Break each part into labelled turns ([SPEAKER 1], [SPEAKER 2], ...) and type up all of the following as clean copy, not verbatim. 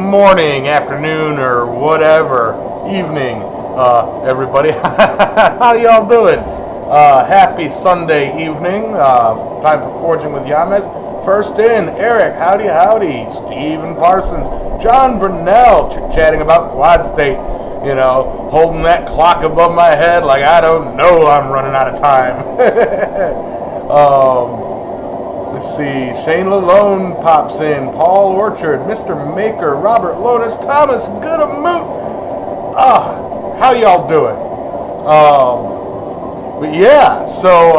[SPEAKER 1] morning, afternoon, or whatever, evening, everybody. How y'all doing? Happy Sunday evening. Time for Forging with Yamez. First in, Eric, howdy. Stephen Parsons, John Burnell, chatting about Quad State. You know, holding that clock above my head like I don't know I'm running out of time. Let's see, Shane Lalone pops in, Paul Orchard, Mr. Maker, Robert Lonis, Thomas Goodamoot. How y'all doing? But yeah, so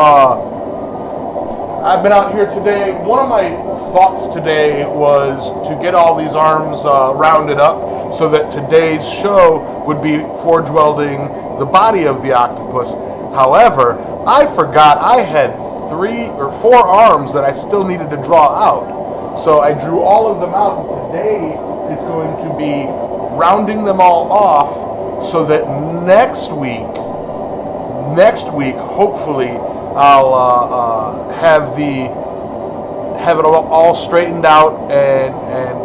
[SPEAKER 1] I've been out here today. One of my thoughts today was to get all these arms rounded up so that today's show would be forge welding the body of the octopus. However, I forgot I had 3 or 4 arms that I still needed to draw out. So I drew all of them out, and today it's going to be rounding them all off so that next week, hopefully, I'll have it all straightened out and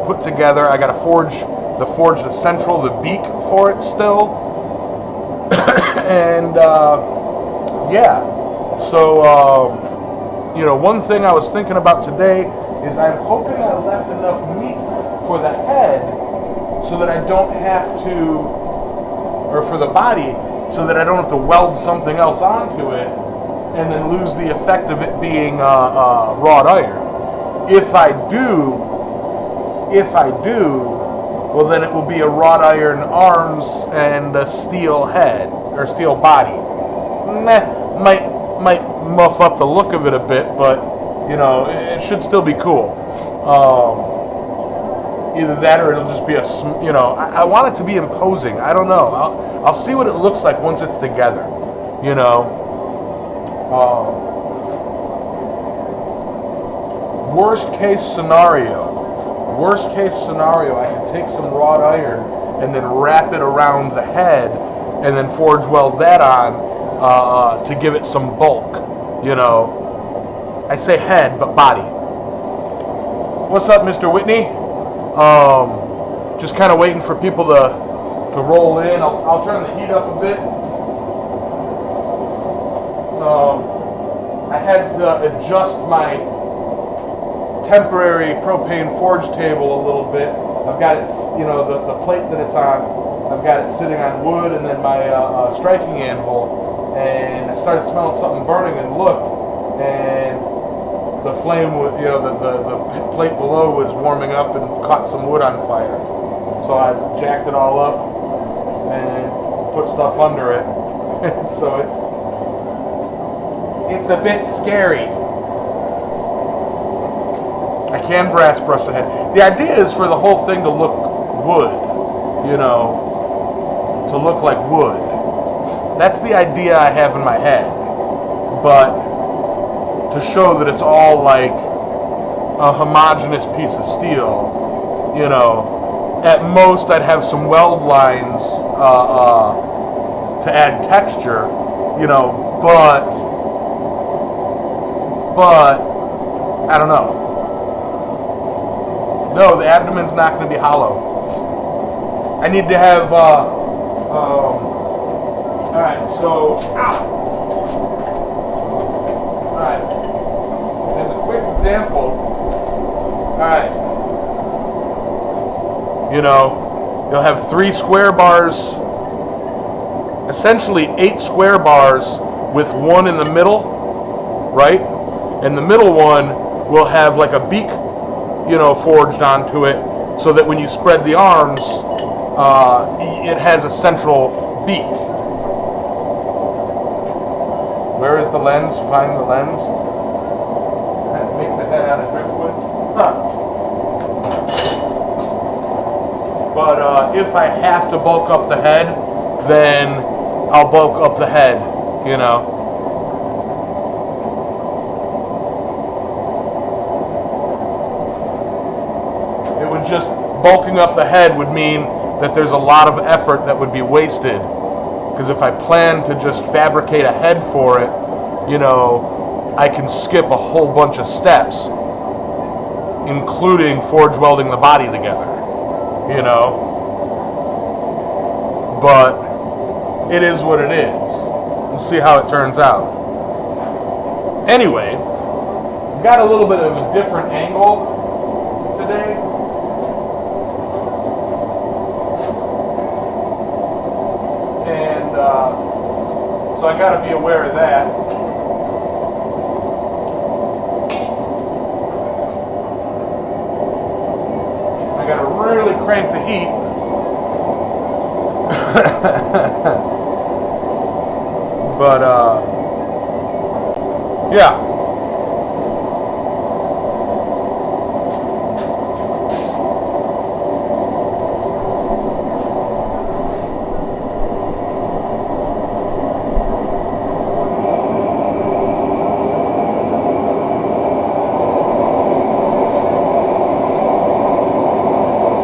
[SPEAKER 1] put together. I got to forge the central, the beak for it still. And yeah, so one thing I was thinking about today is I'm hoping I left enough meat for the head so that I don't have to, or for the body, so that I don't have to weld something else onto it and then lose the effect of it being wrought iron. If I do, well then it will be a wrought iron arms and a steel head, or steel body. Might muff up the look of it a bit, but it should still be cool. Either that or it'll just be I want it to be imposing. I don't know. I'll see what it looks like once it's together. Worst case scenario, I can take some wrought iron and then wrap it around the head and then forge weld that on to give it some bulk. I say head, but body. What's up, Mr. Whitney? Just kind of waiting for people to roll in. I'll turn the heat up a bit. I had to adjust my temporary propane forge table a little bit. I've got it, the plate that it's on, I've got it sitting on wood and then my striking anvil, and I started smelling something burning and looked, and the flame, the plate below was warming up and caught some wood on fire. So I jacked it all up and put stuff under it. So it's a bit scary. I can brass brush the head. The idea is for the whole thing to look wood, to look like wood. That's the idea I have in my head. But to show that it's all like a homogeneous piece of steel, at most I'd have some weld lines to add texture, but I don't know. No, the abdomen's not going to be hollow. I need to have, alright, so, alright, as a quick example, alright, you'll have 3 square bars, essentially 8 square bars with 1 in the middle, right? And the middle one will have like a beak, forged onto it, so that when you spread the arms, it has a central beak. Where is the lens? Find the lens. Make the head out of driftwood. But if I have to bulk up the head, then I'll bulk up the head, Just bulking up the head would mean that there's a lot of effort that would be wasted, because if I plan to just fabricate a head for it, I can skip a whole bunch of steps, including forge welding the body together. you know. But it is what it is. We'll see how it turns out. Anyway, got a little bit of a different angle today. And so I got to be aware of that. I got to really crank the heat. But yeah.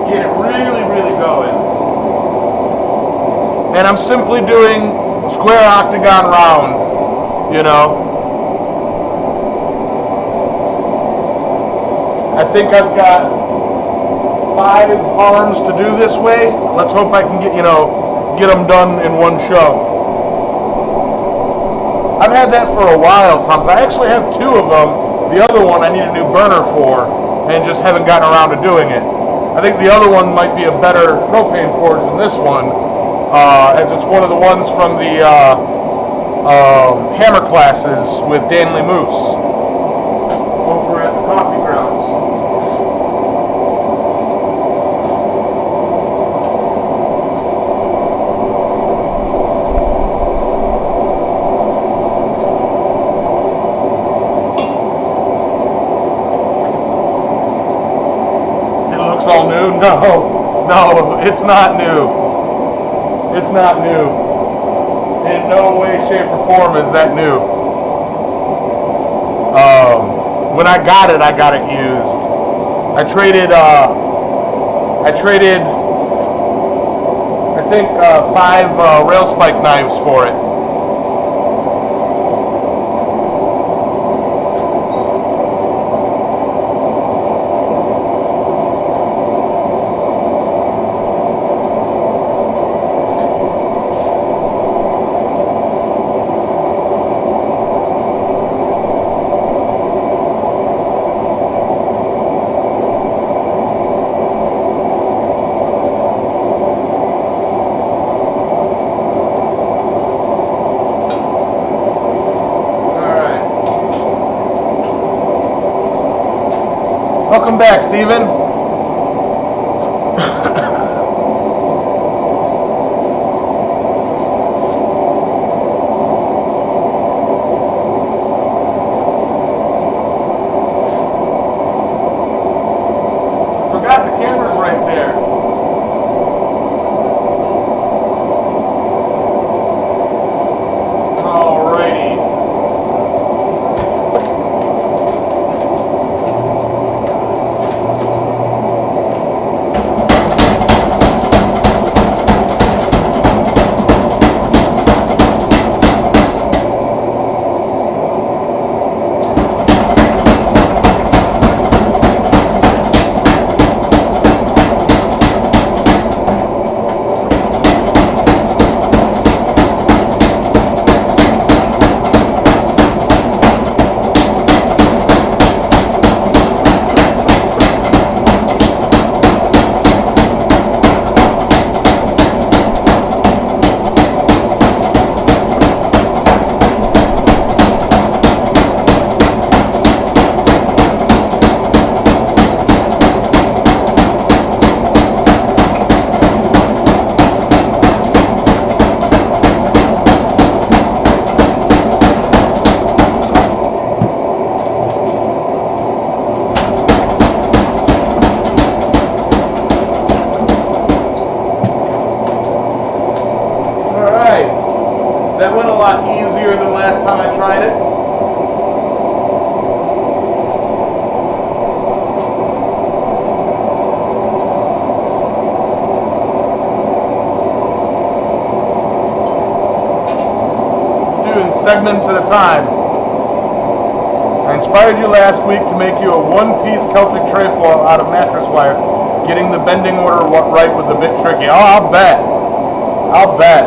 [SPEAKER 1] Get it really, really going. And I'm simply doing square octagon round, you know. I think I've got 5 arms to do this way. Let's hope I can get them done in one show. I've had that for a while, Thomas. I actually have 2 of them. The other one I need a new burner for, and just haven't gotten around to doing it. I think the other one might be a better propane forge than this one, as it's one of the ones from the hammer classes with Danley Moose over at the coffee grounds. It looks all new? No, it's not new. It's not new. In no way, shape, or form is that new. When I got it used. I traded, I think, 5 rail spike knives for it. Welcome back, Steven. Forgot the camera's right there. Alrighty. That went a lot easier than last time I tried it. Doing segments at a time. I inspired you last week to make you a one-piece Celtic trefoil out of mattress wire. getting the bending order right was a bit tricky. Oh, I'll bet. I'll bet.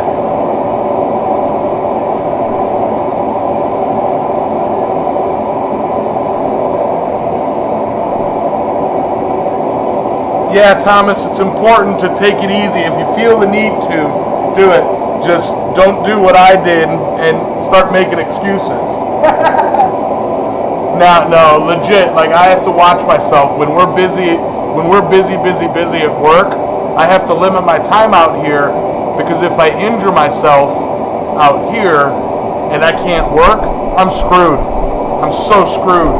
[SPEAKER 1] Yeah, Thomas, it's important to take it easy. If you feel the need to, do it. Just don't do what I did and start making excuses. No, legit. Like, I have to watch myself when we're busy at work. I have to limit my time out here, because if I injure myself out here and I can't work, I'm screwed. I'm so screwed.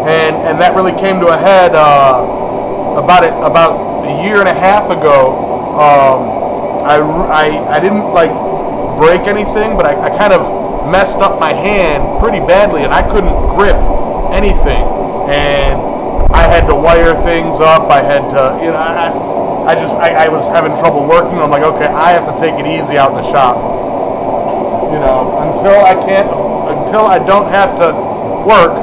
[SPEAKER 1] And that really came to a head about a year and a half ago. I didn't like break anything, but I kind of messed up my hand pretty badly, and I couldn't grip anything, and I had to wire things up. I had to, I was having trouble working. I'm like, okay, I have to take it easy out in the shop, until I don't have to work.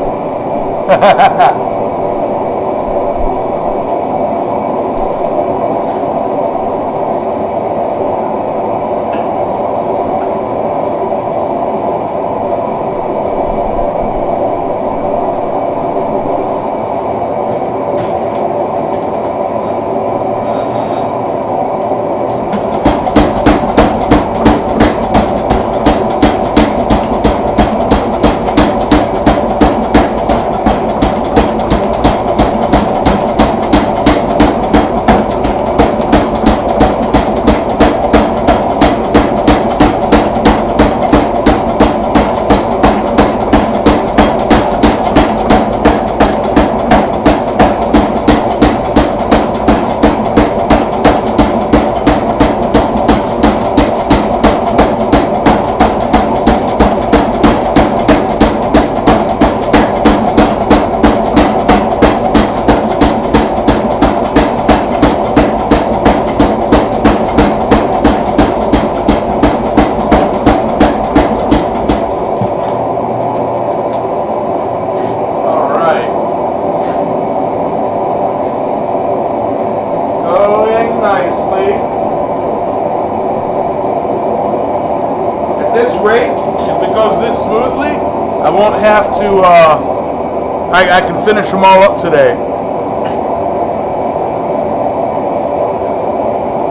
[SPEAKER 1] I can finish them all up today.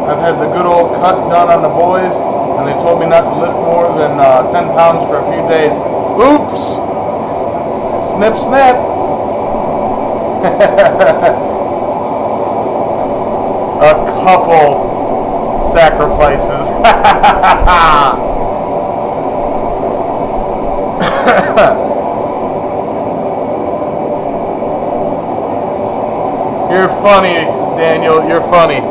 [SPEAKER 1] I've had the good old cut done on the boys, and they told me not to lift more than 10 pounds for a few days. Oops! Snip, snap! A couple sacrifices. You're funny, Daniel. You're funny.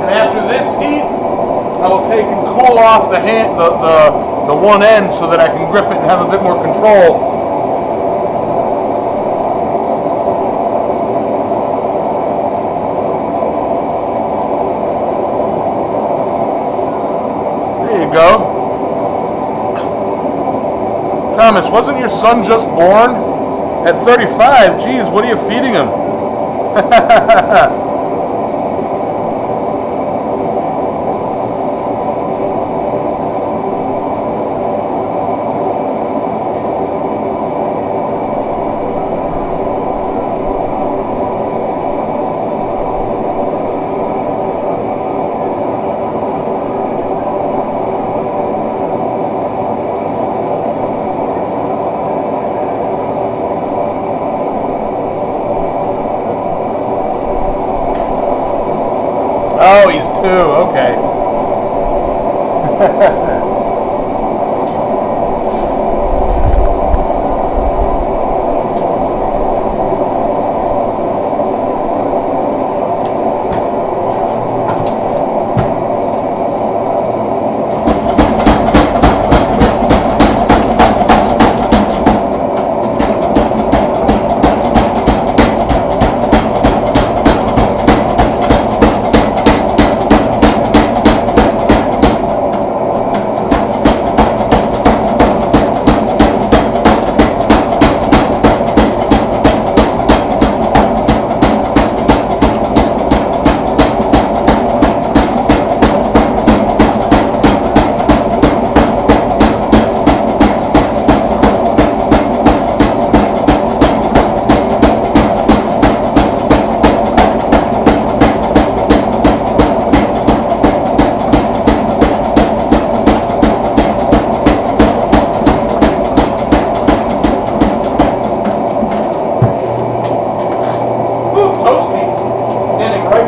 [SPEAKER 1] And after this heat, I will take and cool off the hand, the one end, so that I can grip it and have a bit more control. There you go. Thomas, wasn't your son just born? At 35, geez, what are you feeding him? Oh, he's 2, okay.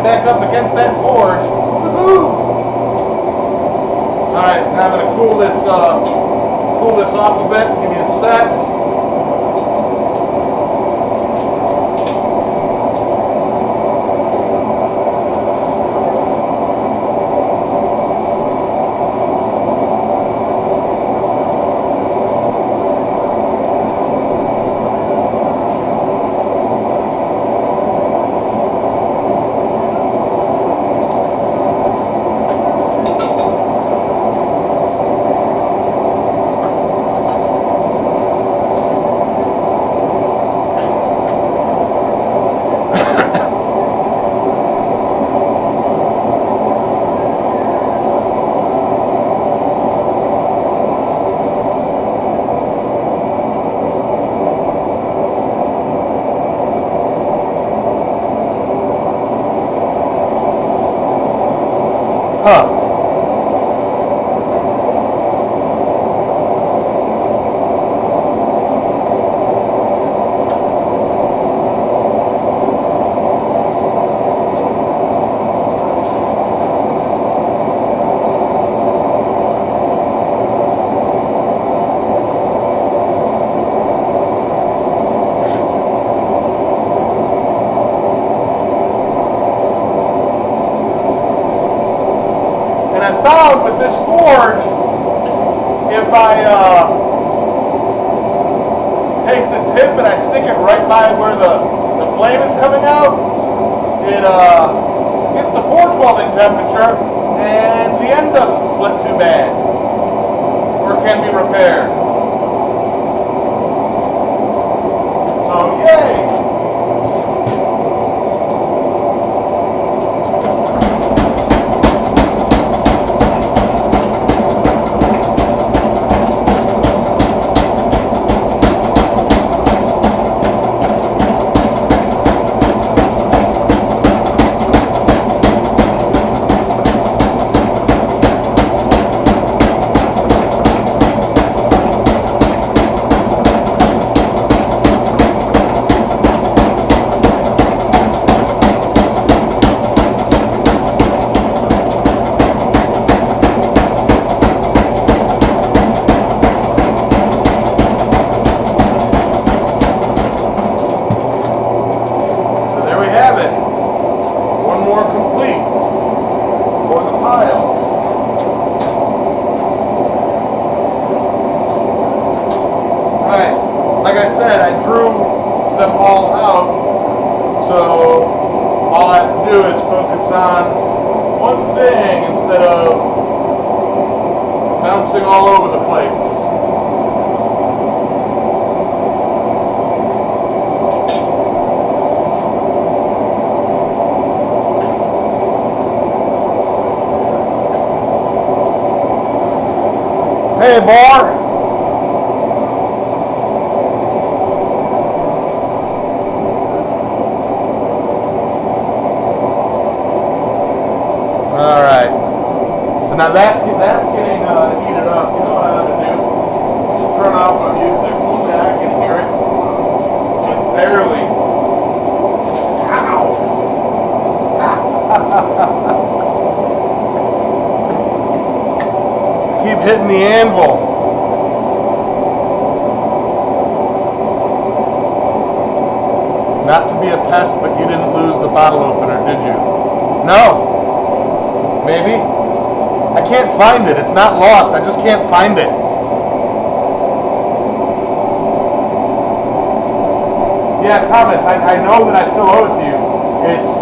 [SPEAKER 1] right back up against that forge. Woohoo! All right, now I'm gonna cool this off a bit. Give me a sec. Huh. Found with this forge, if I take the tip and I stick it right by where the flame is coming out, it gets the forge welding temperature and the end doesn't split too bad, or can be repaired. So yay! Like I said, I drew them all out, so all I have to do is focus on one thing instead of bouncing all over the place. Hey, bar. Now that's getting heated up. You know what I ought to do? Just turn off my music. Only I can hear it. Just barely. Ow! Keep hitting the anvil. Not to be a pest, but you didn't lose the bottle opener, did you? No. Maybe? I can't find it. It's not lost. I just can't find it. Yeah, Thomas, I know that I still owe it to you. It's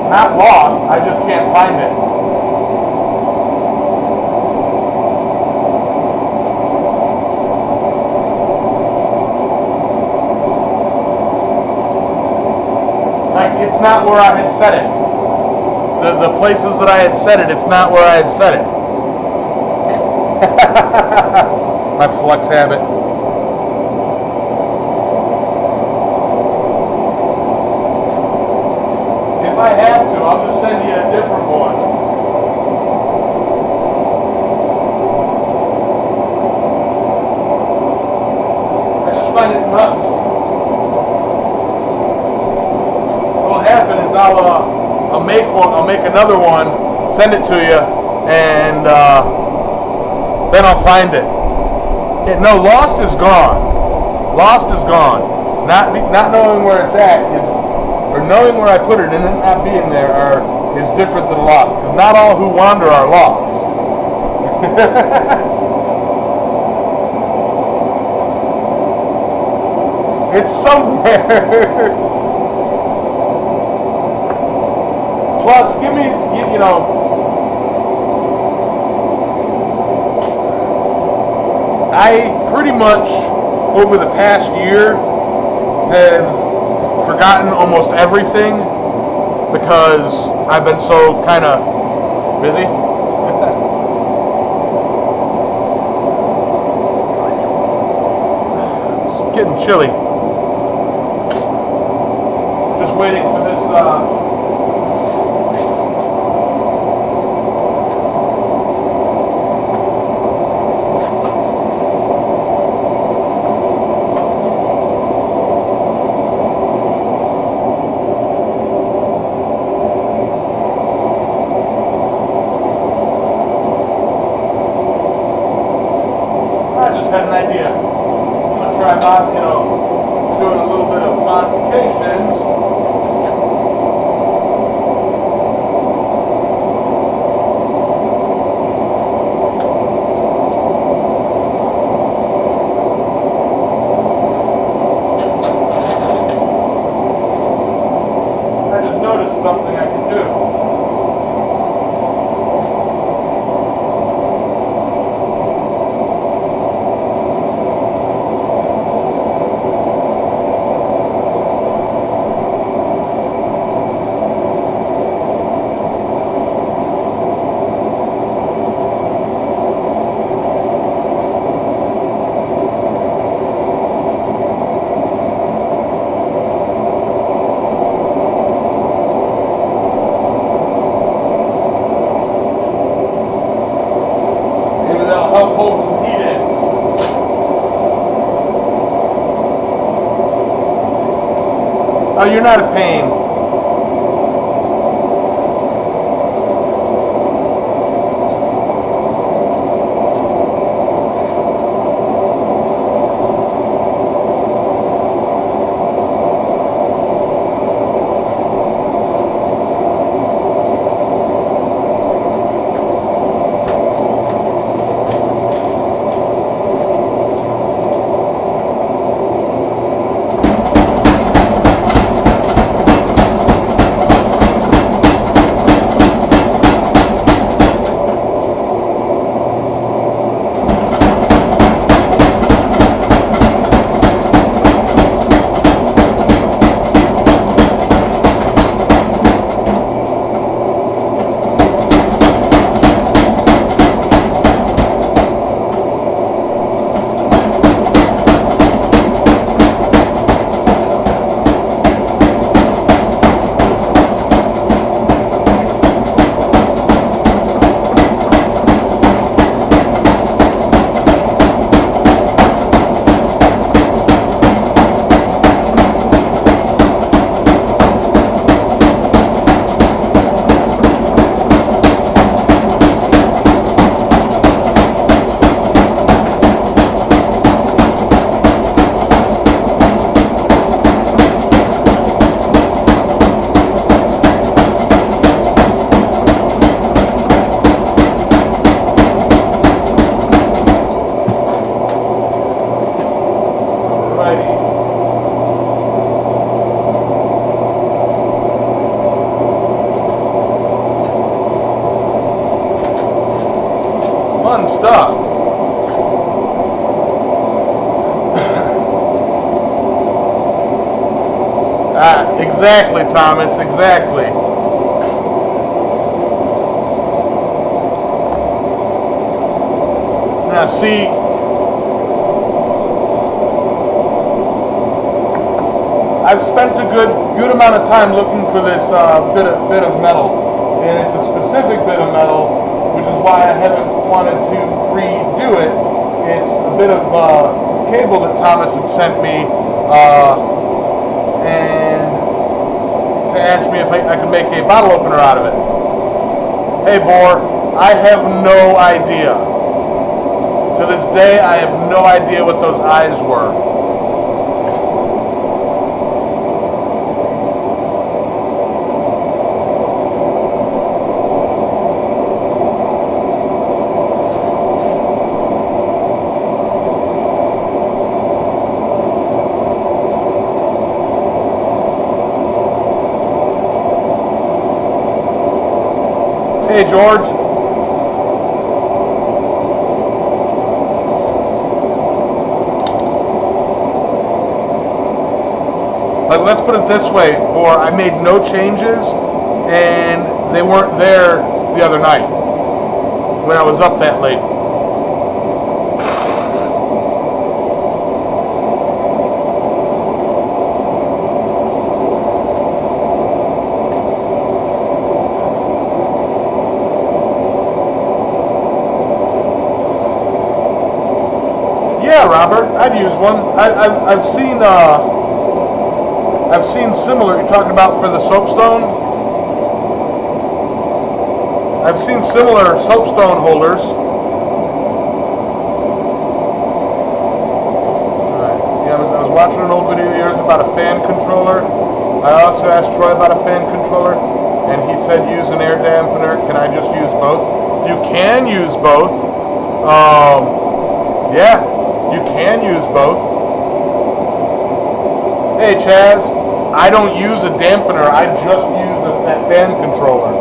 [SPEAKER 1] not lost. I just can't find it. Like, it's not where I had set it. The places that I had set it, it's not where I had set it. My flux habit. If I have to, I'll just send you a different one. I just find it nuts. What'll happen is I'll make one I'll make another one, send it to you, and then I'll find it. No, Lost is gone. Lost is gone. Not knowing where it's at is, or knowing where I put it and it not being there is different than Lost. Because not all who wander are lost. It's somewhere. Plus, give me, you know, I pretty much, over the past year, have forgotten almost everything because I've been so kind of busy. It's getting chilly. Just waiting for this, had an idea. I'm going to try about, you know, doing a little bit of modifications. I just noticed something I can do. Help hold some heat in. Oh, you're not a pain. Fun stuff. Exactly, Thomas, exactly. Now, see, I've spent a good amount of time looking for this bit of metal, and it's a specific bit of metal, which is why I haven't wanted to redo it. It's a bit of cable that Thomas had sent me, and to to ask me if I could make a bottle opener out of it. Hey, Boar, I have no idea. To this day, I have no idea what those eyes were. Hey, George. But let's put it this way, or I made no changes, and they weren't there the other night when I was up that late. Yeah, Robert, I'd use one. I've seen similar. You're talking about for the soapstone? I've seen similar soapstone holders. Alright. Yeah, I was watching an old video of yours about a fan controller. I also asked Troy about a fan controller, and he said use an air dampener. Can I just use both? You can use both. Yeah, you can use both. Hey, Chaz. I don't use a dampener, I just use that fan controller.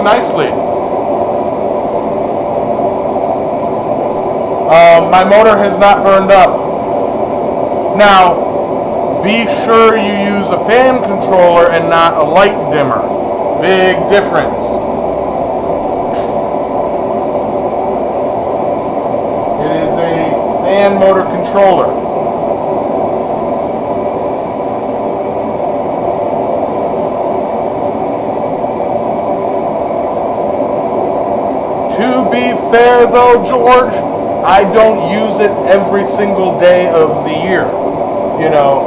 [SPEAKER 1] Nicely. My motor has not burned up. Now, be sure you use a fan controller and not a light dimmer. Big difference. It is a fan motor controller. To be fair though, George, I don't use it every single day of the year. You know,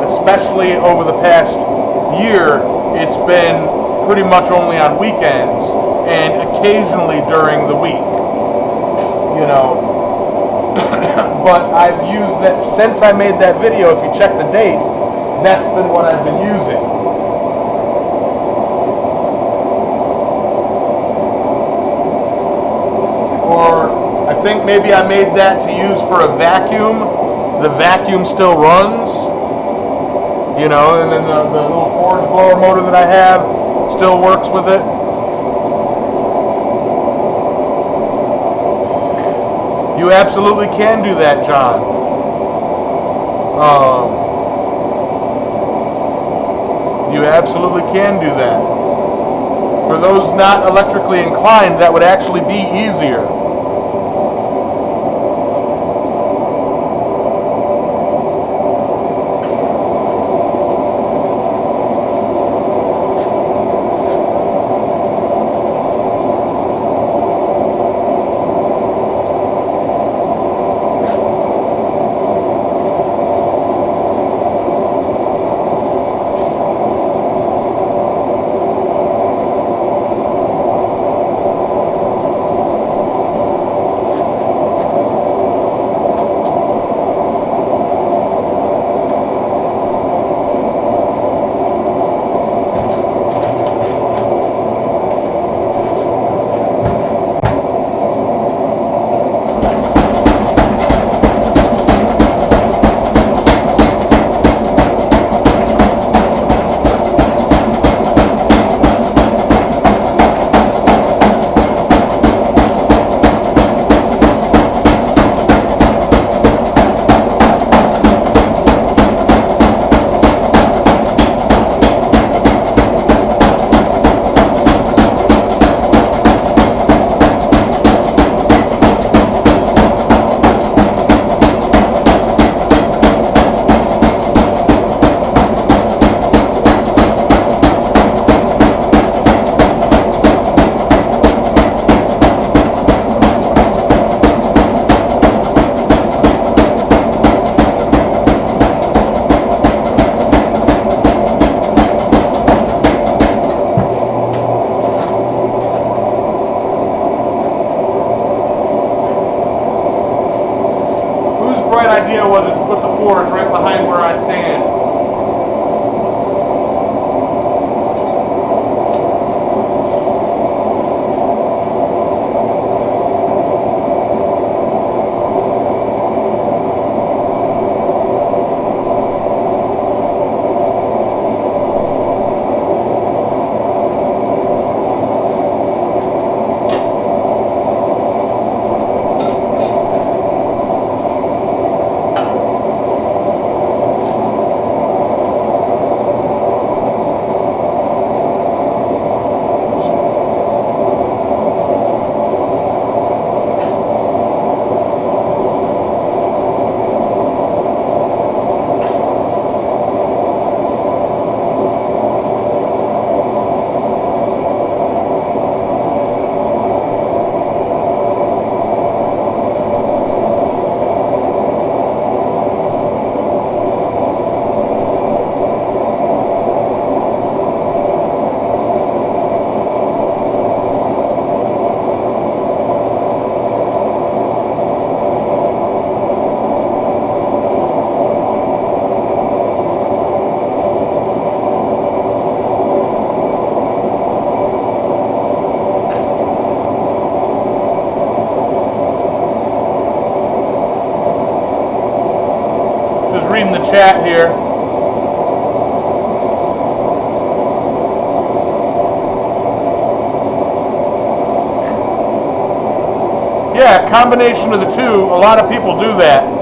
[SPEAKER 1] especially over the past year, it's been pretty much only on weekends and occasionally during the week. You know, but I've used that since I made that video. If you check the date, that's been what I've been using. I think maybe I made that to use for a vacuum. The vacuum still runs, you know, and then the little forge blower motor that I have still works with it. You absolutely can do that, John. You absolutely can do that. For those not electrically inclined, that would actually be easier. Idea was it to put the forge right behind where I stand. Reading the chat here. Yeah, combination of the two. A lot of people do that.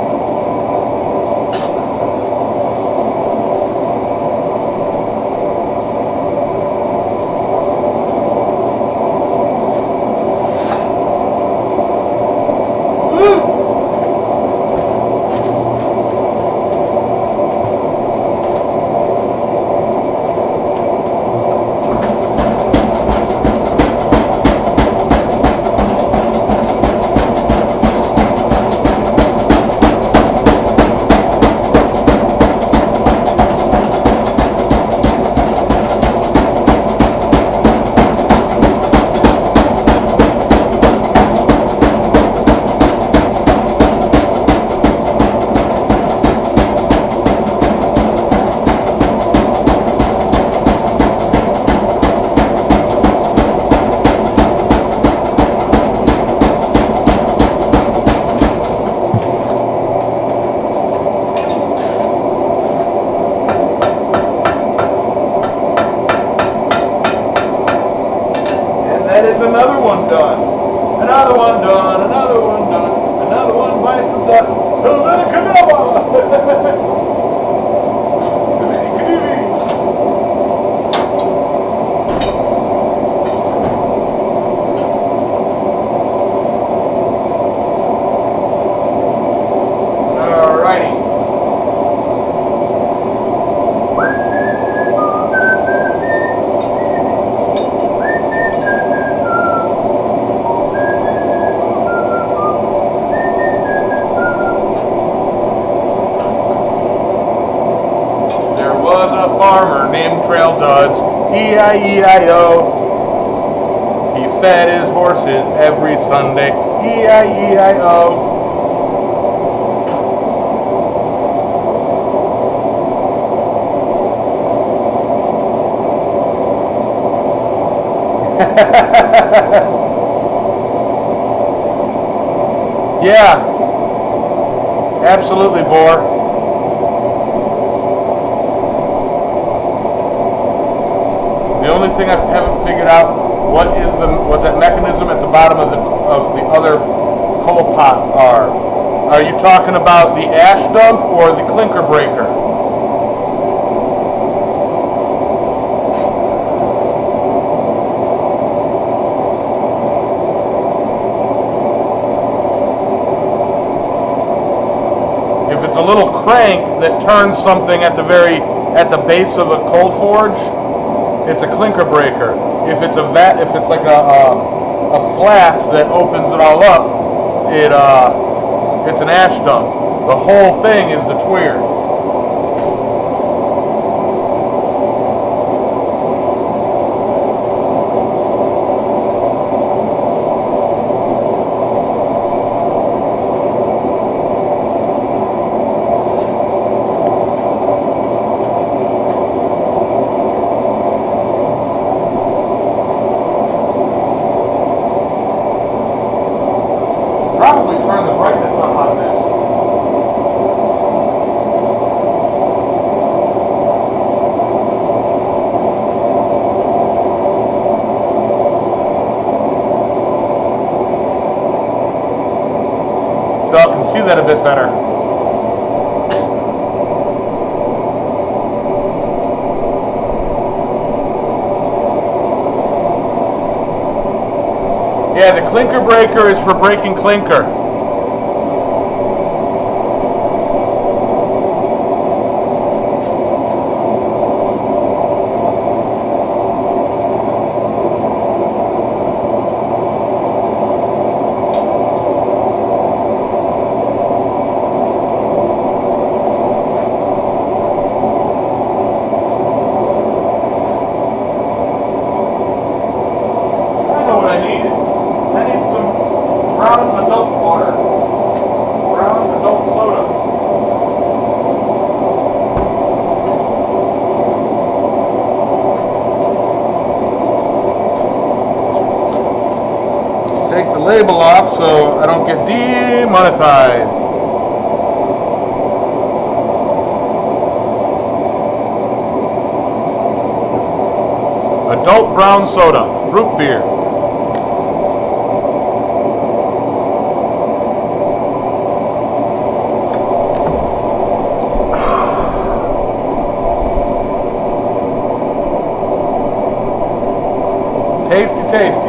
[SPEAKER 1] Another one done. Another one done. Another one done. Another one bites the dust. trail duds. E-I-E-I-O. He fed his horses every Sunday. E-I-E-I-O. Yeah, absolutely, Boar. The only thing I haven't figured out what that mechanism at the bottom of the other coal pot are. Are you talking about the ash dump or the clinker breaker? A little crank that turns something at the base of a coal forge, it's a clinker breaker. If it's like a flat that opens it all up, it's an ash dump. The whole thing is the tweer. Probably turn the brightness up on this. So I can see that a bit better. Yeah, the clinker breaker is for breaking clinker. Label off so I don't get demonetized. Adult brown soda, root beer. Tasty, tasty.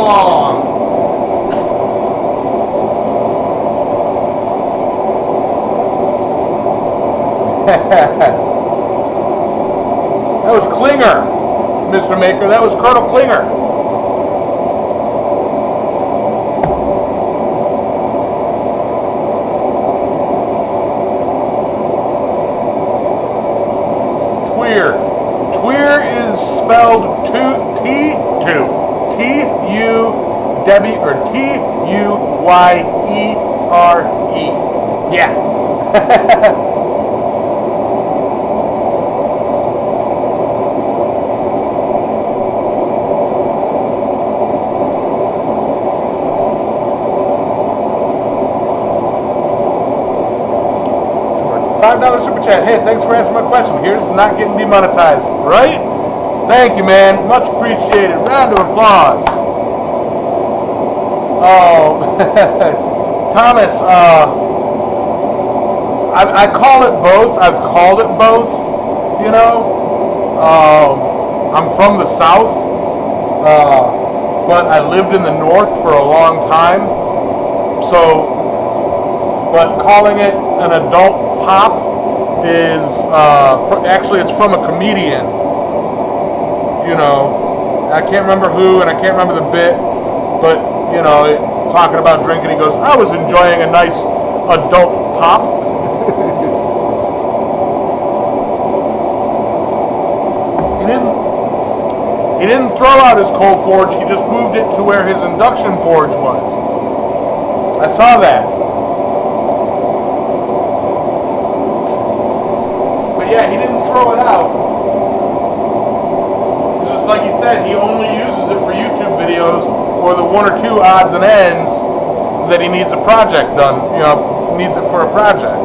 [SPEAKER 1] along. That was Klinger, Mr. Maker. That was Colonel Klinger. Tweer. Tweer is spelled T-U-W or T-U-Y-E-R-E. Yeah. $5 super chat. Hey, thanks for answering my question. Here's not getting demonetized, right? Thank you, man. Much appreciated. Round of applause. Oh, Thomas. I call it both. I've called it both. You know, I'm from the South, but I lived in the North for a long time. So, but calling it an adult pop is actually it's from a comedian. You know, I can't remember who and I can't remember the bit, but you know, talking about drinking, he goes, "I was enjoying a nice adult pop." He didn't throw out his coal forge. He just moved it to where his induction forge was. I saw that. Yeah, he didn't throw it out. It's just like he said, he only uses it for YouTube videos or the one or two odds and ends that he needs a project done. You know, needs it for a project.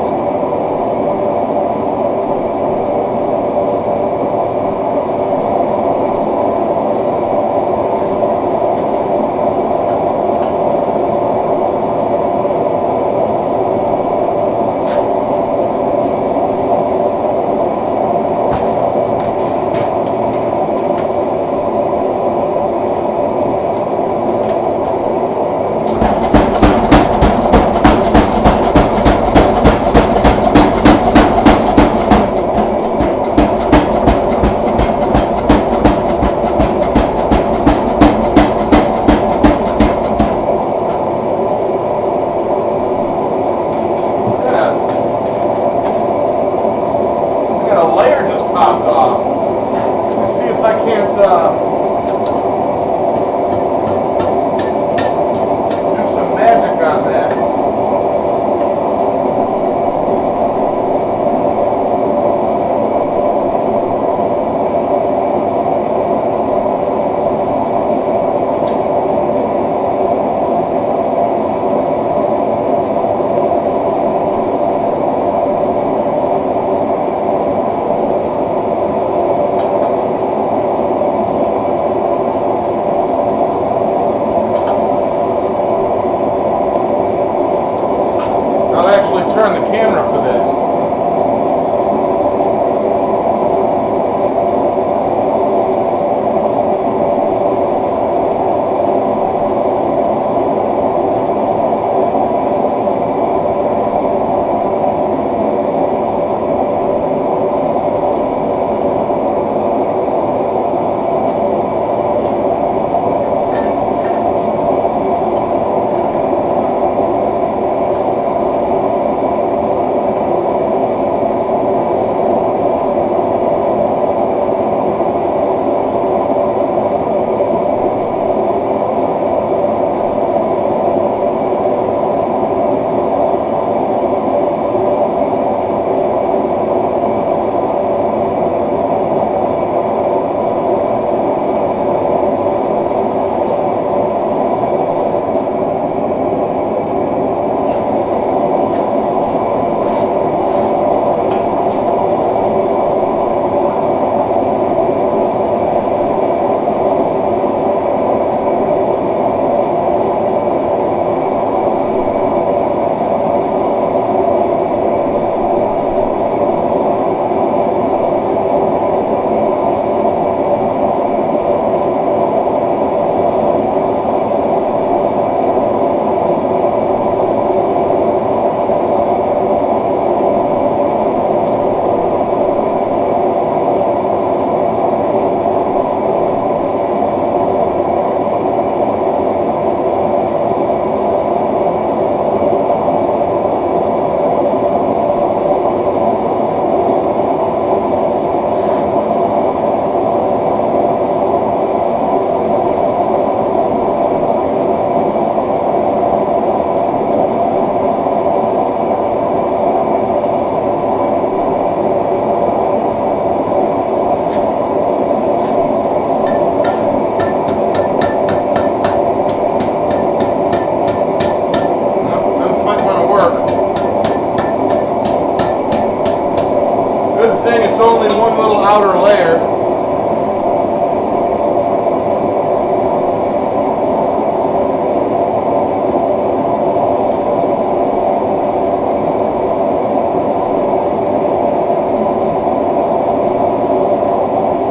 [SPEAKER 1] outer layer.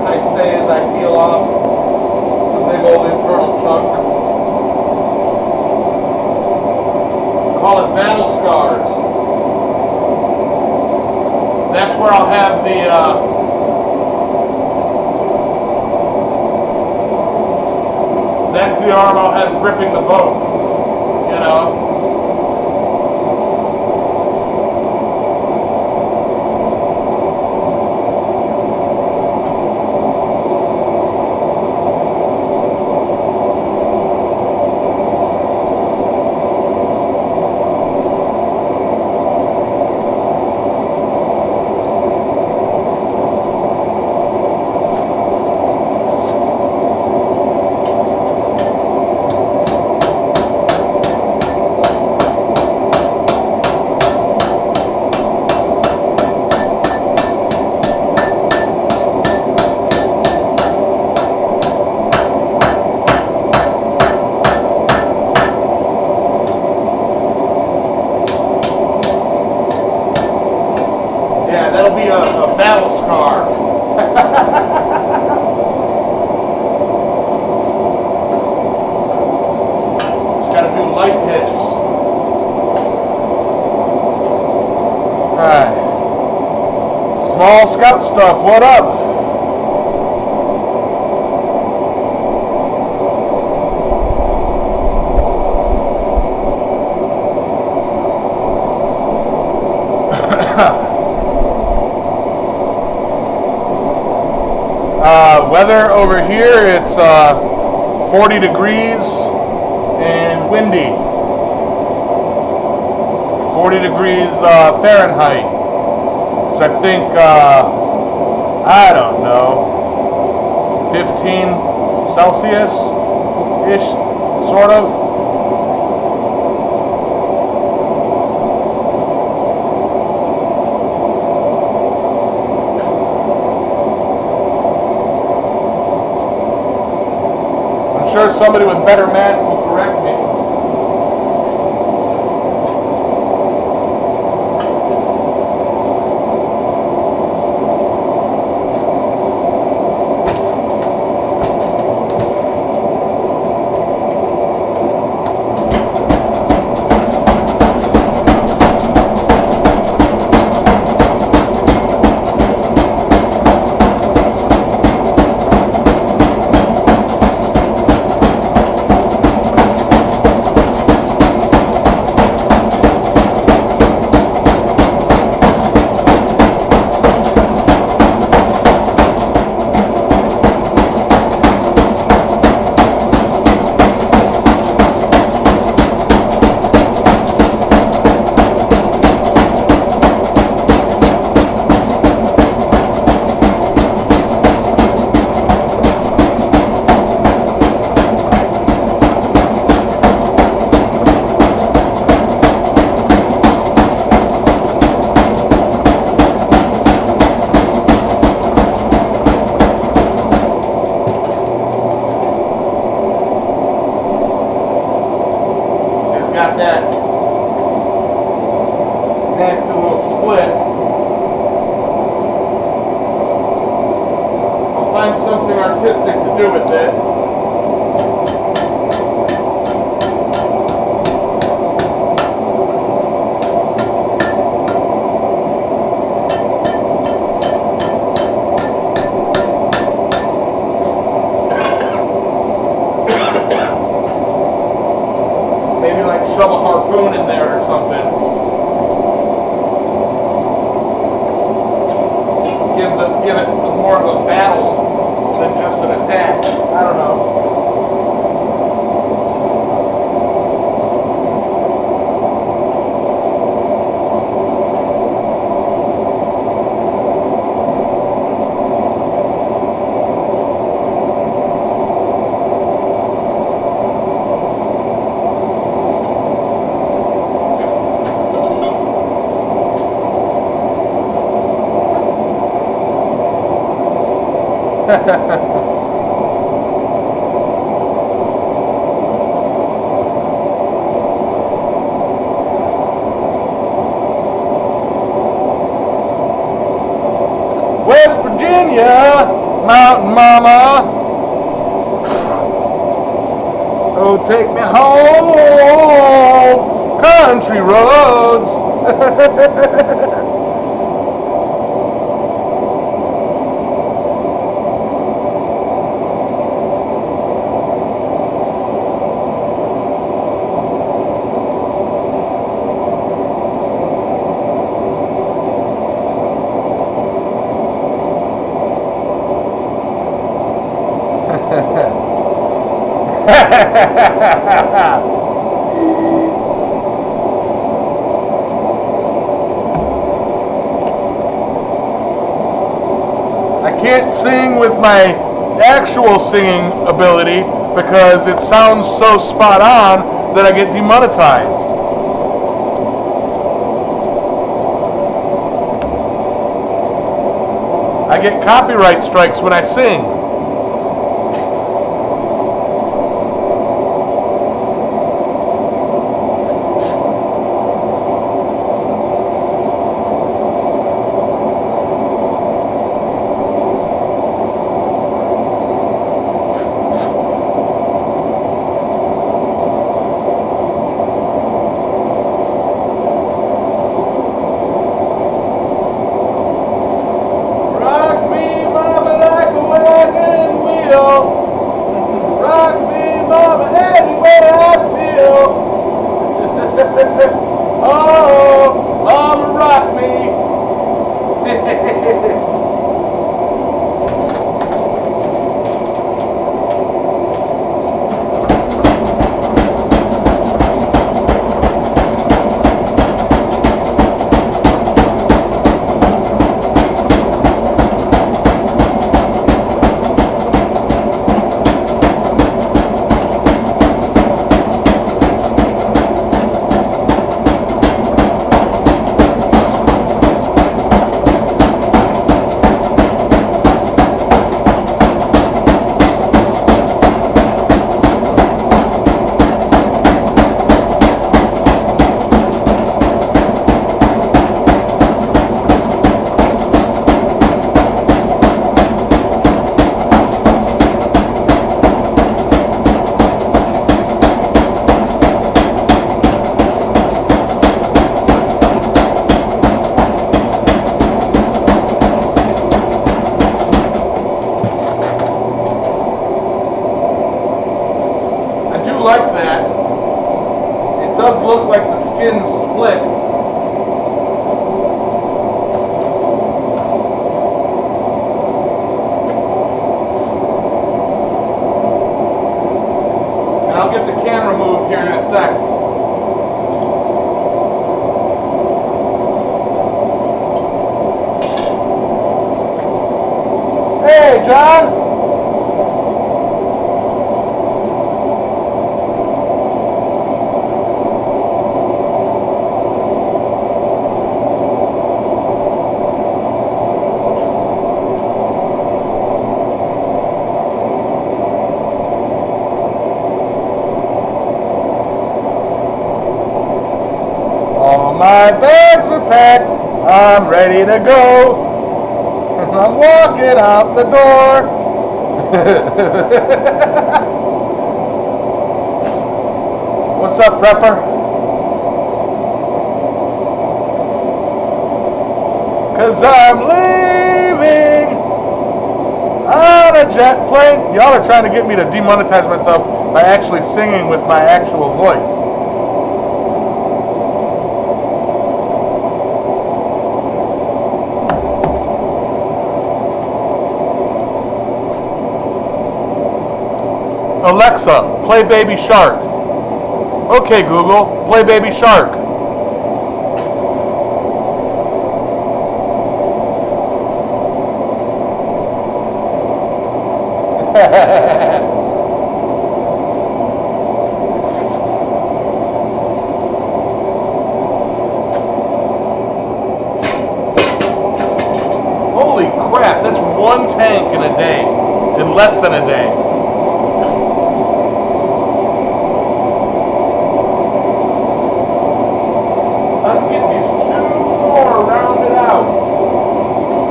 [SPEAKER 1] I say as I peel off the big old internal chunk. Call it battle scars. That's where I'll have that's the arm I'll have gripping the boat, you know. That'll be a battle scar. Just gotta do light hits. Alright. Small scout stuff, what up? Weather over here, it's 40 degrees and windy. 40 degrees Fahrenheit. So I think, I don't know, 15 Celsius-ish, sort of. I'm sure somebody with better math will correct me. Got that nasty little split. I'll find something artistic to do with it. Shove a harpoon in there or something. Give it more of a battle than just an attack. I don't know. West Virginia, Mountain Mama. Oh, take me home, country roads. I can't sing with my actual singing ability because it sounds so spot on that I get demonetized. I get copyright strikes when I sing. Oh, mama, rock me. Like that. It does look like the skin split. And I'll get the camera moved here in a second. Hey, John. My bags are packed, I'm ready to go. I'm walking out the door. What's up, Prepper? Cause I'm leaving on a jet plane. Y'all are trying to get me to demonetize myself by actually singing with my actual voice. Alexa, play Baby Shark. Okay, Google, play Baby Shark. Holy crap, that's one tank in a day. less than a day. I can get these 2 more rounded out.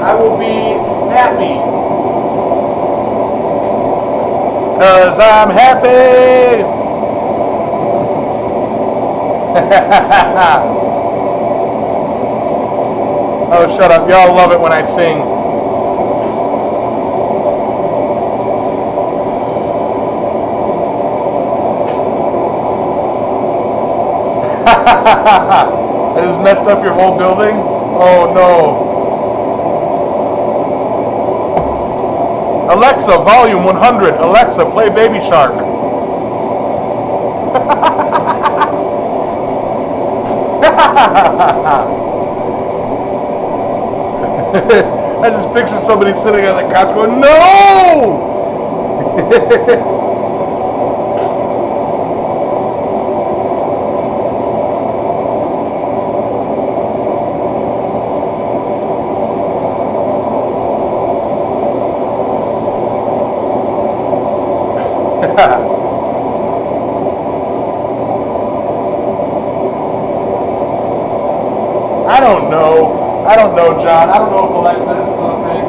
[SPEAKER 1] I will be happy. 'Cause I'm happy. Oh, shut up. Y'all love it when I sing. I just messed up your whole building? Oh, no. Alexa, volume 100. Alexa, play Baby Shark. I just picture somebody sitting on the couch going, no! I don't know, John. I don't know if Alexa is still a thing.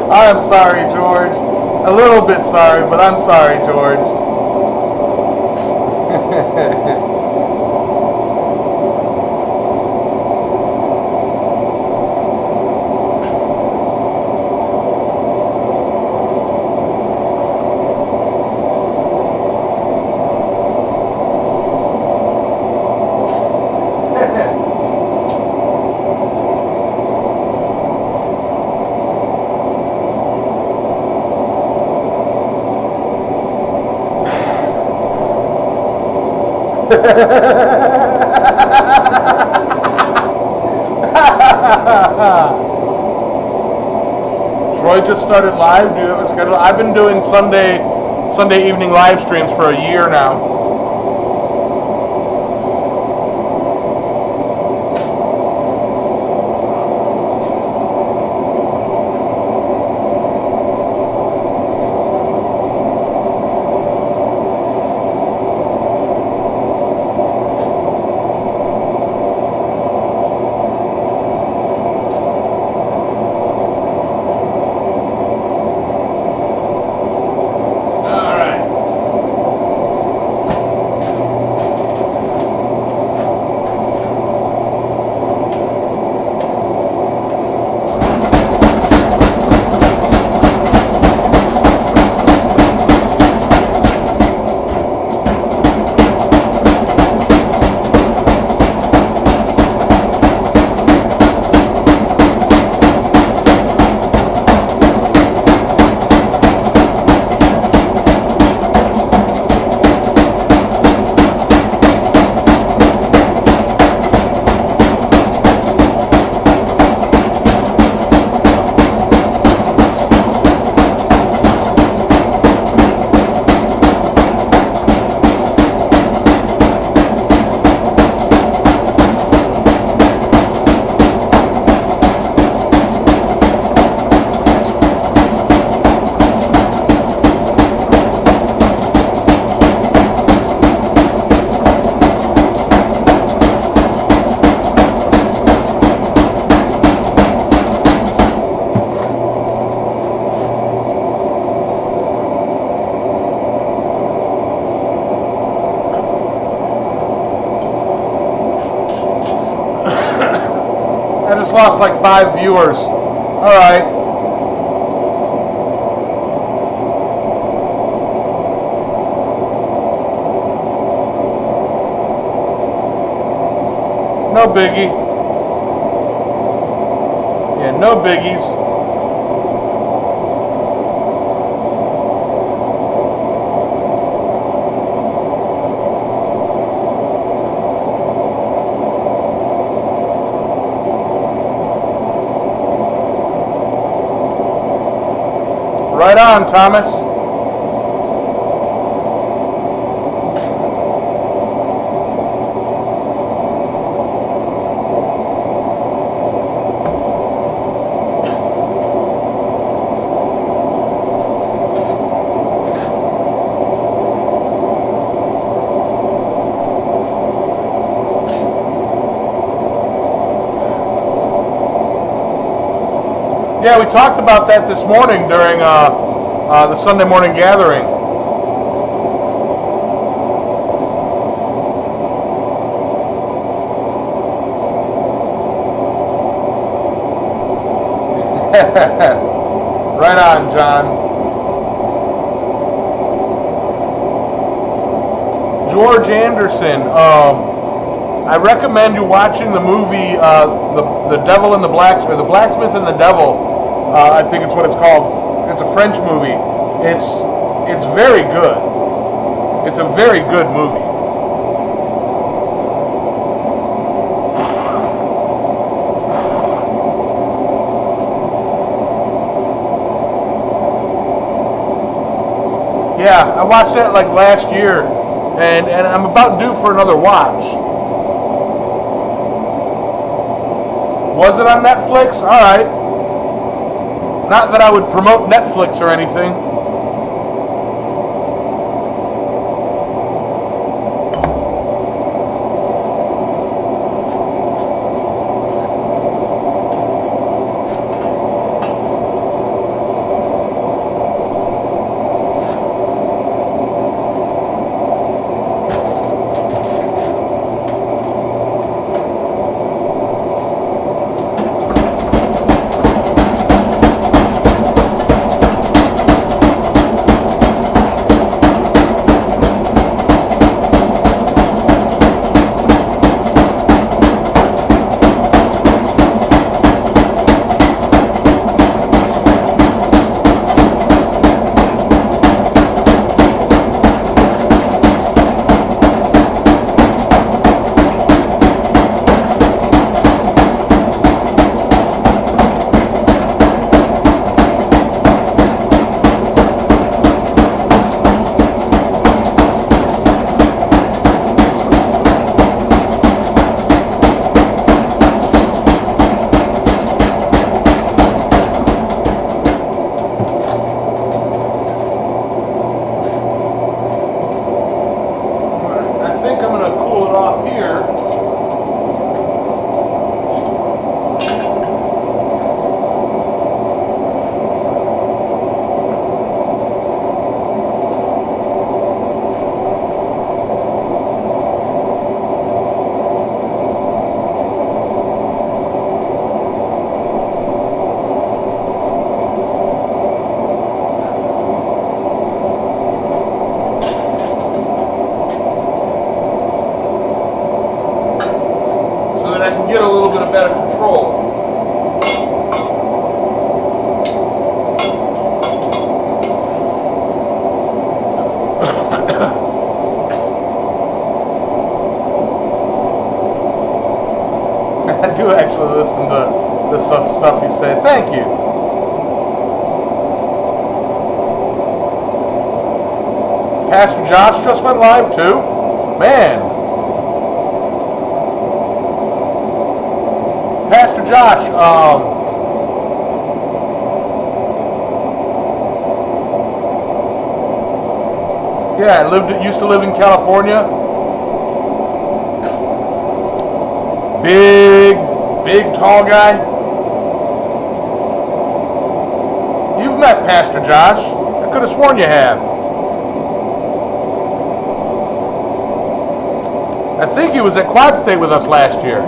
[SPEAKER 1] I am sorry, George. A little bit sorry, but I'm sorry, George. Troy just started live. Do you have a schedule? I've been doing Sunday evening live streams for a year now. lost like 5 viewers. All right. No biggie. Yeah, no biggies. Right on, Thomas. Yeah, we talked about that this morning during the Sunday morning gathering. Right on, John. George Anderson. I recommend you watching the movie the Devil and the Blacksmith, or the Blacksmith and the Devil. I think it's what it's called. It's a French movie. It's very good. It's a very good movie. Yeah, I watched that like last year, and I'm about due for another watch. Was it on Netflix? All right. Not that I would promote Netflix or anything. Stuff you say. Thank you. Pastor Josh just went live too. Man. Pastor Josh, yeah, used to live in California. Big tall guy. You've met Pastor Josh. I could have sworn you have. I think he was at Quad State with us last year.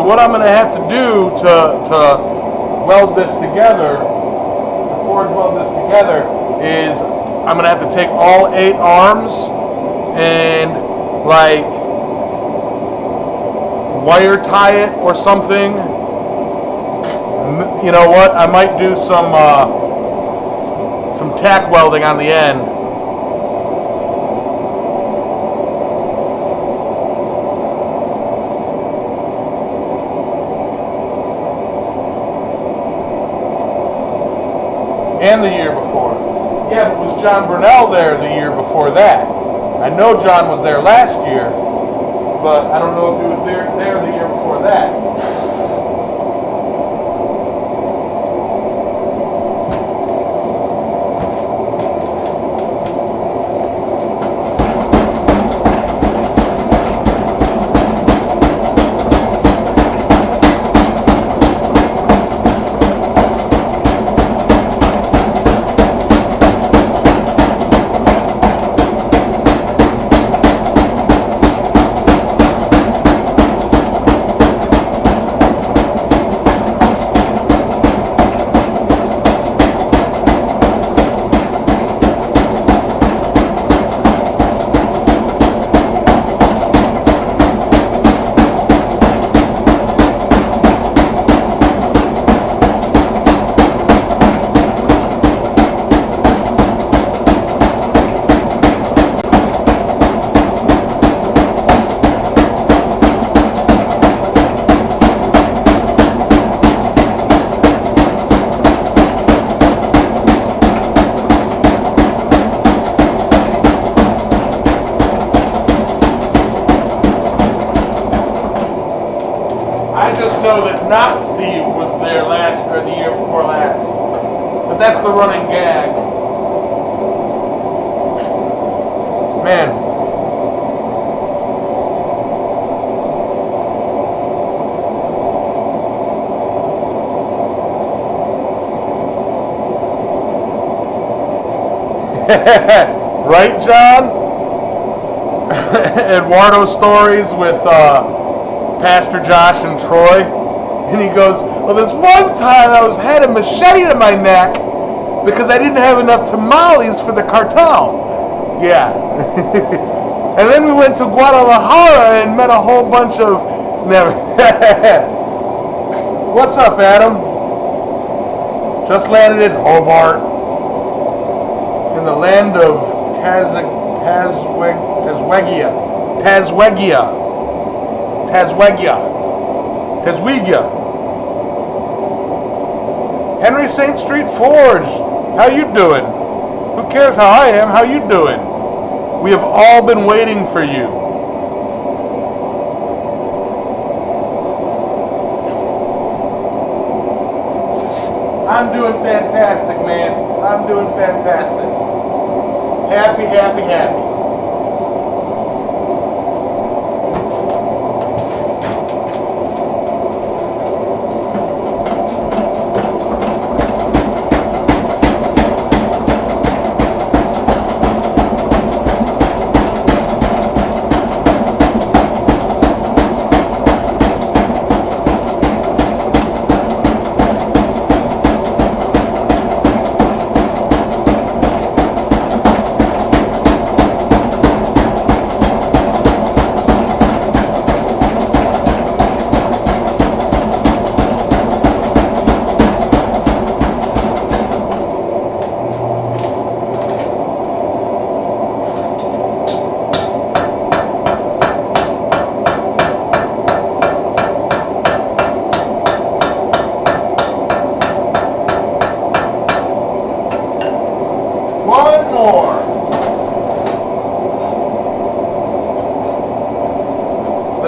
[SPEAKER 1] what I'm going to have to do to weld this together, to forge weld this together, is I'm going to have to take all 8 arms and like wire tie it or something. You know what? I might do some tack welding on the end. And the year before. Yeah, but was John Brunell there the year before that? I know John was there last year, but I don't know if he was there the year before that. Know that not Steve was there last or the year before last, but that's the running gag. Man, right, John? Eduardo stories with Pastor Josh and Troy, and he goes, well, this one time I had a machete to my neck because I didn't have enough tamales for the cartel. Yeah. And then we went to Guadalajara and met a whole bunch of never. What's up, Adam? Just landed in Hobart, in the land of Taswegia. Henry St. Street Forge. How you doing? Who cares how I am? How you doing? We have all been waiting for you. I'm doing fantastic, man. I'm doing fantastic. Happy, happy, happy.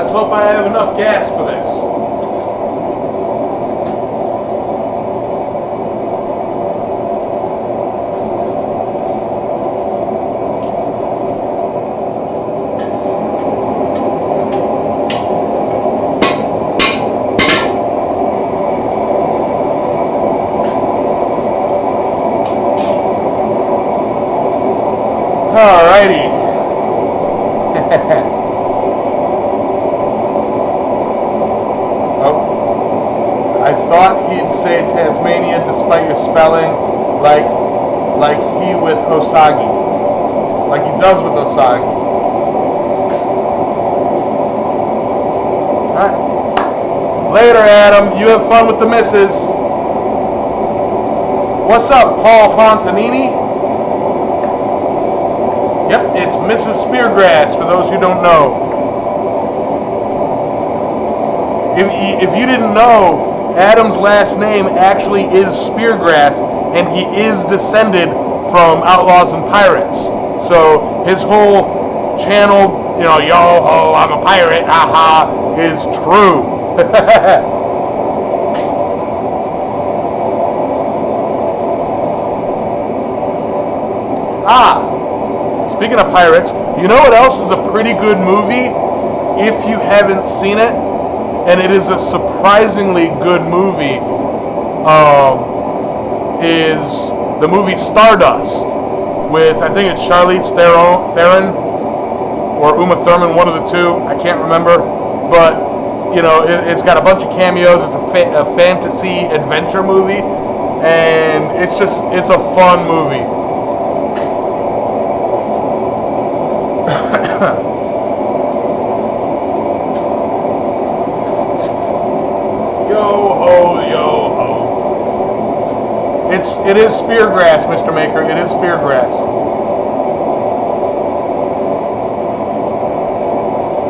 [SPEAKER 1] Hope I have enough gas for this. Alrighty. Oh, say Tasmania despite your spelling, like he with Osagi. Like he does with Osagi. Alright. Later, Adam. You have fun with the missus. What's up, Paul Fontanini? Yep, it's Mrs. Speargrass, for those who don't know. If you didn't know, Adam's last name actually is Speargrass, and he is descended from outlaws and pirates. So his whole channel, yo ho, I'm a pirate, haha, is true. Speaking of pirates, you know what else is a pretty good movie? If you haven't seen it, and it is a surprisingly good movie, is the movie Stardust with, I think it's Charlize Theron or Uma Thurman, one of the two. I can't remember, but it's got a bunch of cameos. It's a fantasy adventure movie, and it's a fun movie. It is speargrass, Mr. Maker. It is speargrass.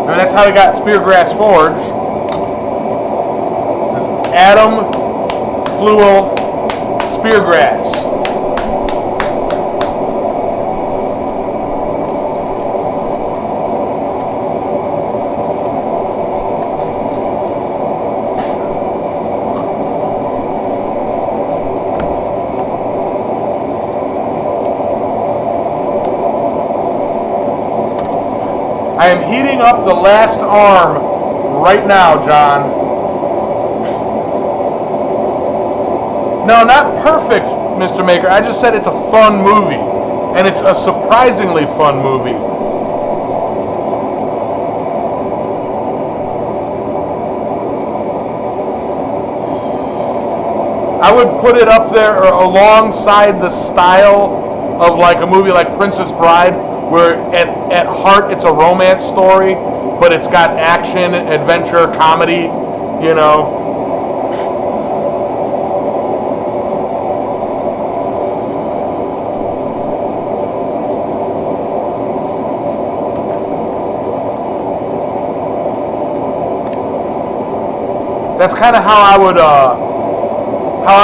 [SPEAKER 1] And that's how we got Speargrass Forge. It's Adam Fluel Speargrass. I am heating up the last arm right now, John. No, not perfect, Mr. Maker. I just said it's a fun movie. And it's a surprisingly fun movie. I would put it up there or alongside the style of like a movie like Princess Bride, where at heart it's a romance story, but it's got action, adventure, comedy, That's kind of how I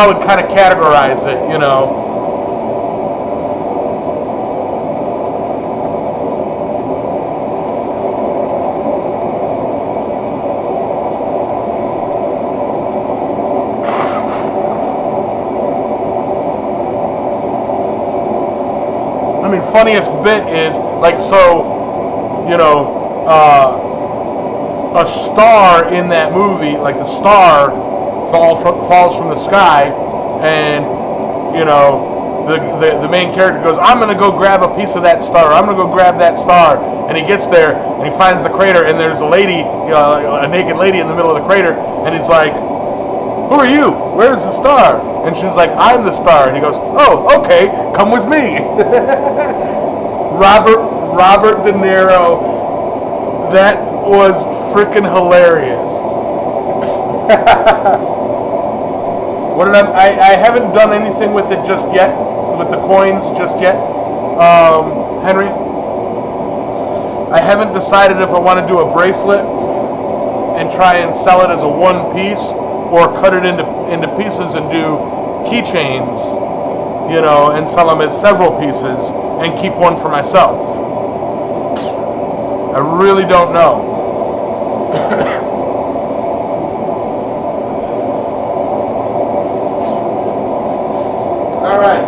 [SPEAKER 1] would kind of categorize it, Funniest bit is like, a star in that movie, like the star falls from the sky, and the main character goes, I'm gonna go grab a piece of that star, I'm gonna go grab that star, and he gets there and he finds the crater, and there's a lady, a naked lady in the middle of the crater, and he's like, who are you? Where's the star? And she's like, I'm the star. And he goes, oh, okay, come with me. Robert De Niro, that was freaking hilarious. I haven't done anything with it just yet, with the coins just yet, Henry. I haven't decided if I want to do a bracelet and try and sell it as a one piece, or cut it into pieces and do keychains, and sell them as several pieces and keep one for myself. I really don't know. All right.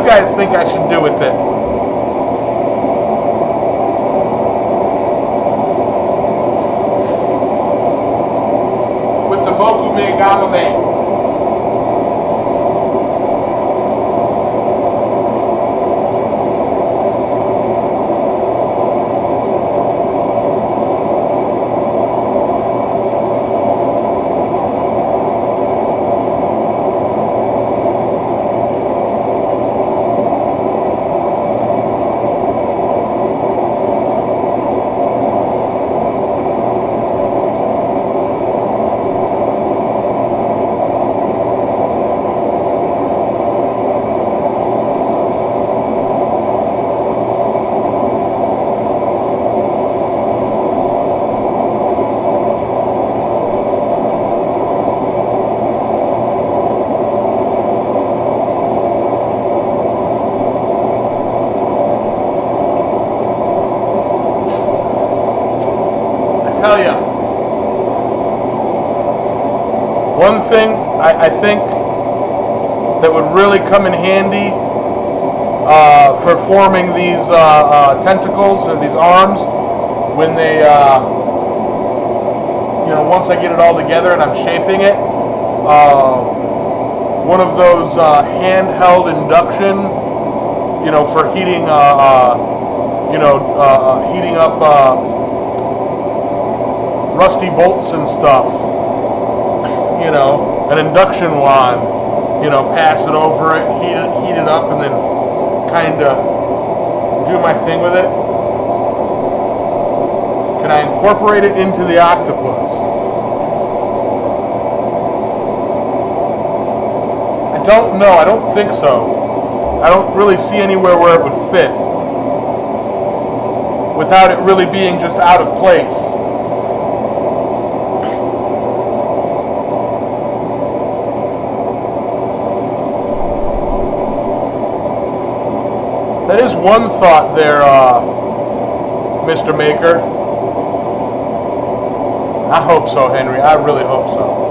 [SPEAKER 1] guys think I should do with it? With the Mokume Gamame. Tell you, one thing I think that would really come in handy for forming these tentacles or these arms when they, once I get it all together and I'm shaping it, one of those handheld induction, for heating, heating up. Rusty bolts and stuff, an induction wand, pass it over it, heat it up, and then kind of do my thing with it. Can I incorporate it into the octopus? I don't know. I don't think so. I don't really see anywhere where it would fit without it really being just out of place. That is one thought there, Mr. Maker. I hope so, Henry. I really hope so.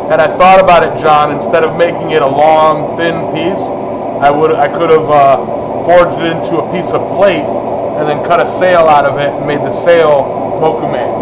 [SPEAKER 1] Had I thought about it, John, instead of making it a long, thin piece, I could have forged it into a piece of plate and then cut a sail out of it and made the sail mokume.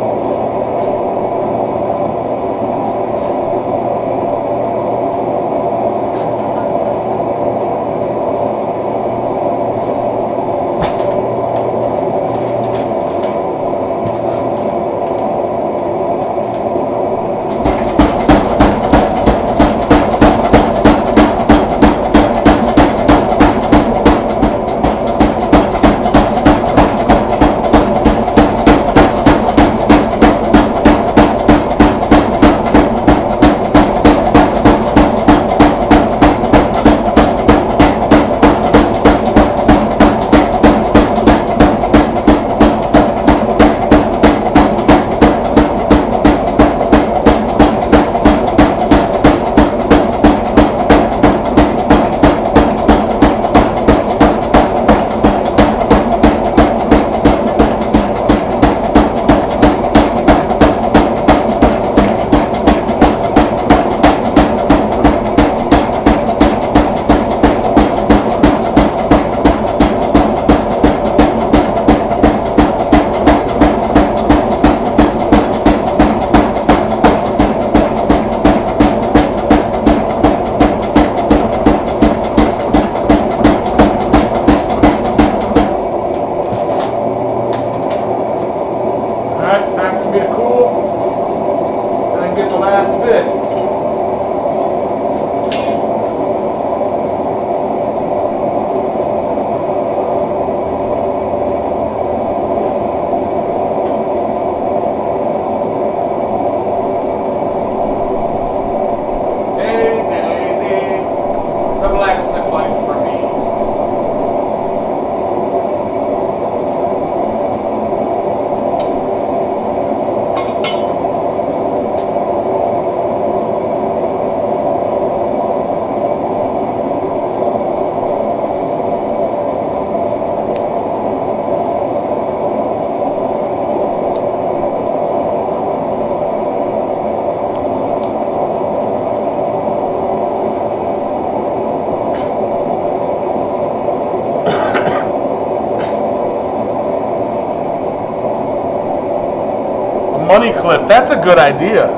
[SPEAKER 1] money clip. That's a good idea.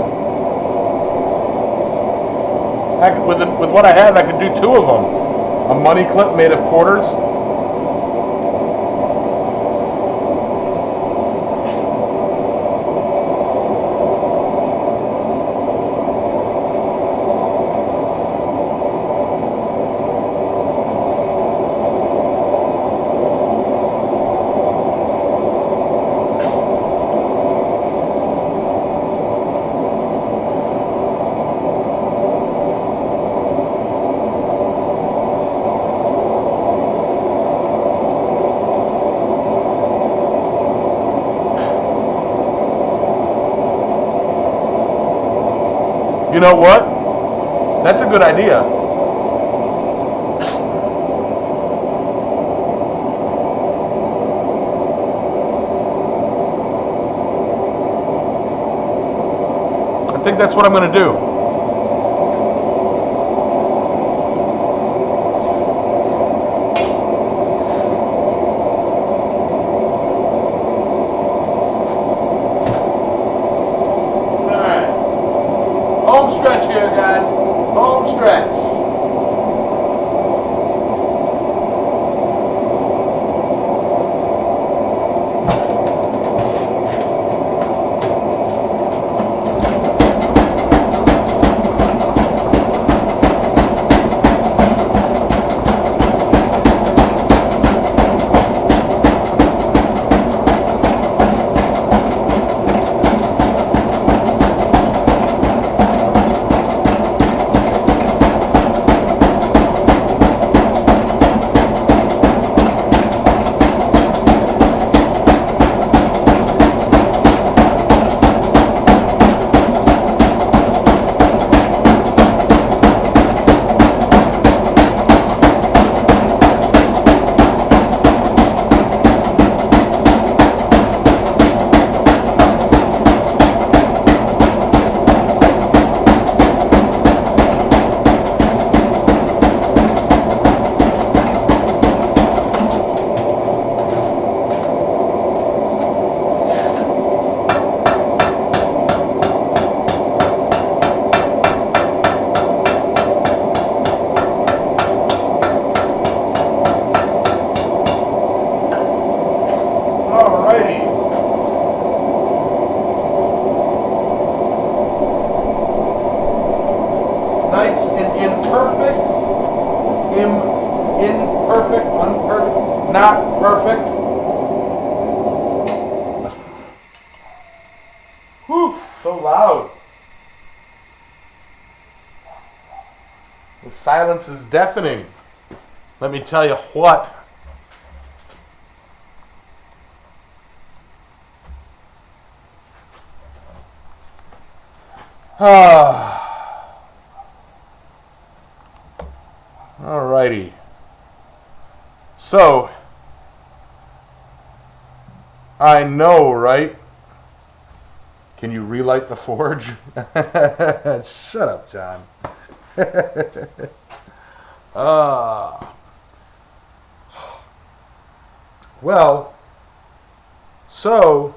[SPEAKER 1] With what I have, I could do 2 of them. A money clip made of quarters. You know what? That's a good idea. I think that's what I'm going to do. Stretch here, guys. Home stretch. Nice and imperfect, imperfect, unperfect, not perfect. Whew, so loud. The silence is deafening. Let me tell you what. Alrighty. So, I know, right? Can you relight the forge? Shut up, John. Well, so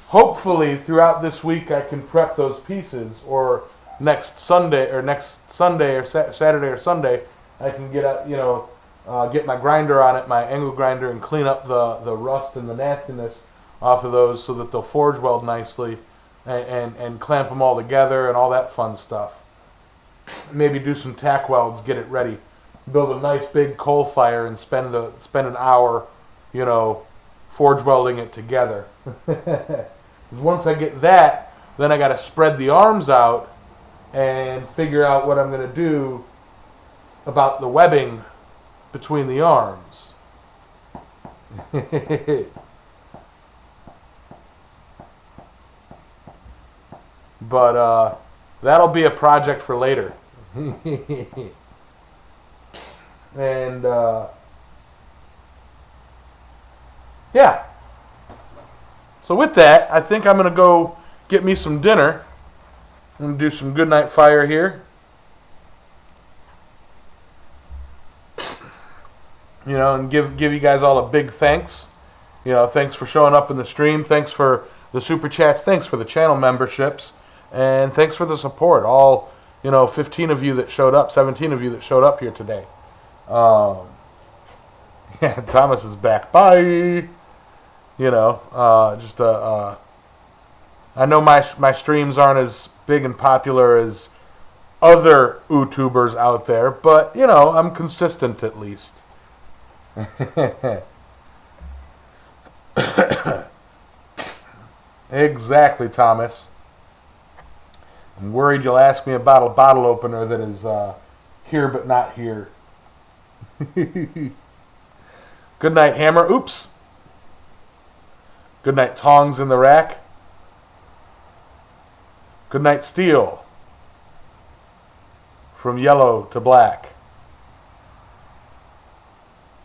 [SPEAKER 1] hopefully throughout this week I can prep those pieces, or next Sunday or Saturday or Sunday I can get up, get my grinder on it, my angle grinder, and clean up the rust and the nastiness off of those so that they'll forge weld nicely, and clamp them all together and all that fun stuff. Maybe do some tack welds, get it ready, build a nice big coal fire, and spend an hour, forge welding it together. Once I get that, then I got to spread the arms out and figure out what I'm going to do about the webbing between the arms. But that'll be a project for later. And yeah. So with that, I think I'm going to go get me some dinner. I'm going to do some goodnight fire here. And give you guys all a big thanks. Thanks for showing up in the stream. Thanks for the super chats. Thanks for the channel memberships. And thanks for the support. All, 15 of you that showed up, 17 of you that showed up here today. Yeah, Thomas is back. Bye. I know my streams aren't as big and popular as other YouTubers out there, but, I'm consistent at least. Exactly, Thomas. I'm worried you'll ask me about a bottle opener that is here but not here. Good night, Hammer. Oops. Good night, Tongs in the rack. Good night, Steel. From yellow to black.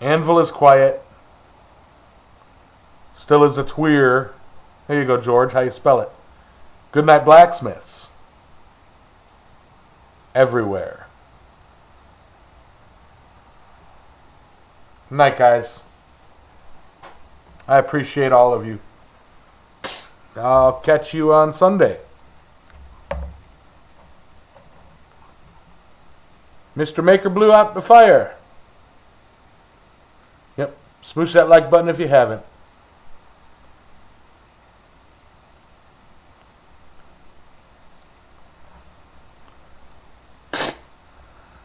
[SPEAKER 1] Anvil is quiet. Still is a tweer. There you go, George. How you spell it? Good night, blacksmiths. Everywhere. Night, guys. I appreciate all of you. I'll catch you on Sunday. Mr. Maker blew out the fire. Yep. Smoosh that like button if you haven't.